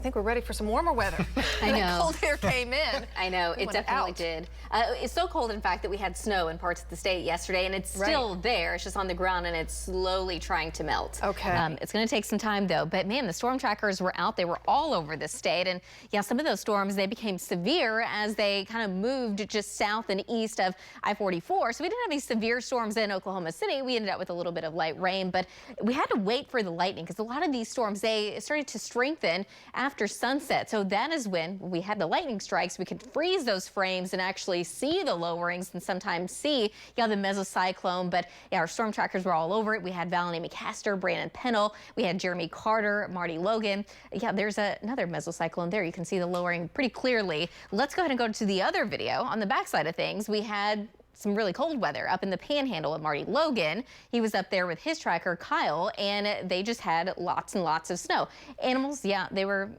I think we're ready for some warmer weather. I know. That cold air came in. I know, it definitely did. It's so cold, in fact, that we had snow in parts of the state yesterday, and it's still there. It's just on the ground, and it's slowly trying to melt. Okay. It's going to take some time, though. But, man, the storm trackers were out. They were all over the state. And, yeah, some of those storms, they became severe as they kind of moved just south and east of I-44. So we didn't have any severe storms in Oklahoma City. We ended up with a little bit of light rain, but we had to wait for the lightning because a lot of these storms, they started to strengthen after sunset. So that is when we had the lightning strikes. We could freeze those frames and actually see the lowerings and sometimes see, the mesocyclone. But yeah, our storm trackers were all over it. We had Valentine McCaster, Brandon Pennell. We had Jeremy Carter, Marty Logan. Yeah, there's another mesocyclone there. You can see the lowering pretty clearly. Let's go ahead and go to the other video. On the backside of things, we had some really cold weather up in the Panhandle at Marty Logan. He was up there with his tracker, Kyle, and they just had lots and lots of snow. Animals, yeah, they were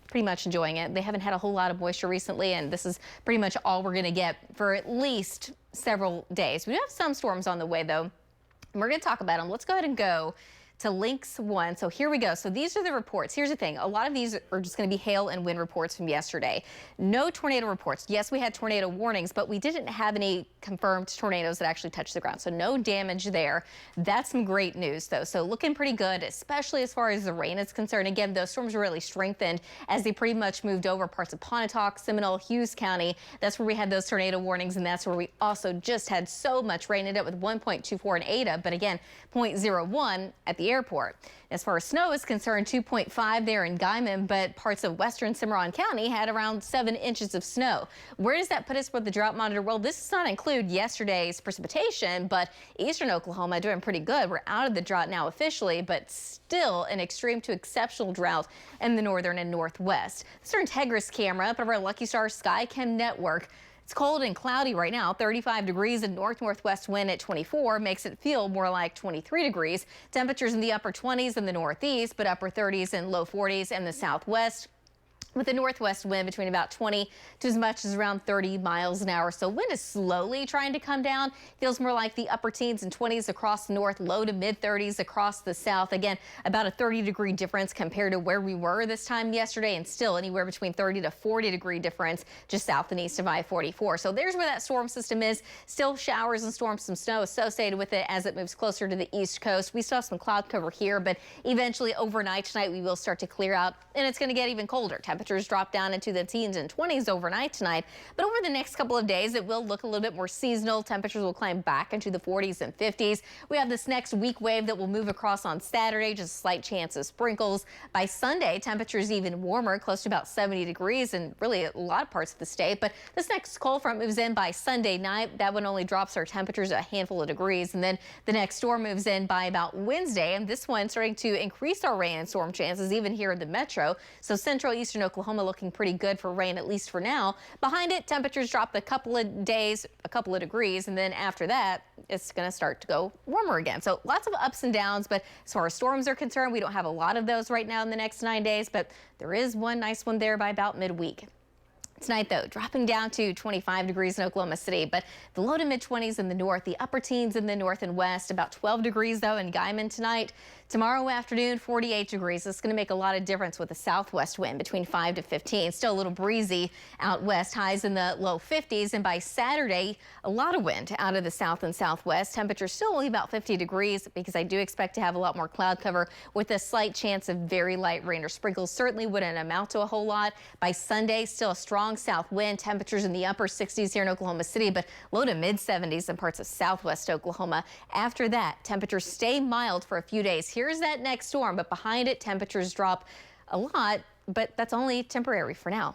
pretty much enjoying it. They haven't had a whole lot of moisture recently, and this is pretty much all we're going to get for at least several days. We do have some storms on the way, though, and we're going to talk about them. Let's go ahead and go to Lynx 1. So here we go. So these are the reports. Here's the thing. A lot of these are just going to be hail and wind reports from yesterday. No tornado reports. Yes, we had tornado warnings, but we didn't have any confirmed tornadoes that actually touched the ground. So no damage there. That's some great news, though. So looking pretty good, especially as far as the rain is concerned. Again, those storms really strengthened as they pretty much moved over parts of Pontotoc, Seminole, Hughes County. That's where we had those tornado warnings, and that's where we also just had so much rain. Ended up with 1.24 in Ada, but again, 0.01 at the airport. As far as snow is concerned, 2.5 there in Guyman, but parts of western Cimarron County had around 7 inches of snow. Where does that put us with the drought monitor? Well, this does not include yesterday's precipitation, but eastern Oklahoma doing pretty good. We're out of the drought now officially, but still an extreme to exceptional drought in the northern and northwest. This is our Integris camera up of our Lucky Star SkyChem network. It's cold and cloudy right now, 35 degrees, and north-northwest wind at 24 makes it feel more like 23 degrees. Temperatures in the upper 20s in the northeast, but upper 30s and low 40s in the southwest, with a northwest wind between about 20 to as much as around 30 miles an hour. So wind is slowly trying to come down. Feels more like the upper teens and 20s across the north, low to mid 30s across the south. Again, about a 30-degree difference compared to where we were this time yesterday, and still anywhere between 30 to 40-degree difference just south and east of I-44. So there's where that storm system is. Still showers and storms, some snow associated with it as it moves closer to the east coast. We still have some cloud cover here, but eventually overnight tonight we will start to clear out, and it's going to get even colder. Temperatures drop down into the teens and 20s overnight tonight, but over the next couple of days it will look a little bit more seasonal. Temperatures will climb back into the 40s and 50s. We have this next weak wave that will move across on Saturday, just a slight chance of sprinkles. By Sunday, temperatures even warmer, close to about 70 degrees in really a lot of parts of the state. But this next cold front moves in by Sunday night. That one only drops our temperatures a handful of degrees, and then the next storm moves in by about Wednesday, and this one starting to increase our rain and storm chances even here in the metro. So central eastern Oklahoma looking pretty good for rain, at least for now. Behind it, temperatures drop a couple of days, a couple of degrees, and then after that, it's going to start to go warmer again. So lots of ups and downs, but as far as storms are concerned, we don't have a lot of those right now in the next 9 days, but there is one nice one there by about midweek. Tonight, though, dropping down to 25 degrees in Oklahoma City, but the low to mid-20s in the north, the upper teens in the north and west, about 12 degrees, though, in Guyman tonight. Tomorrow afternoon, 48 degrees. This is going to make a lot of difference with a southwest wind between 5 to 15. Still a little breezy out west, highs in the low 50s. And by Saturday, a lot of wind out of the south and southwest. Temperatures still only about 50 degrees because I do expect to have a lot more cloud cover with a slight chance of very light rain or sprinkles. Certainly wouldn't amount to a whole lot. By Sunday, still a strong south wind. Temperatures in the upper 60s here in Oklahoma City, but low to mid 70s in parts of southwest Oklahoma. After that, temperatures stay mild for a few days. Here's that next storm, but behind it, temperatures drop a lot, but that's only temporary for now.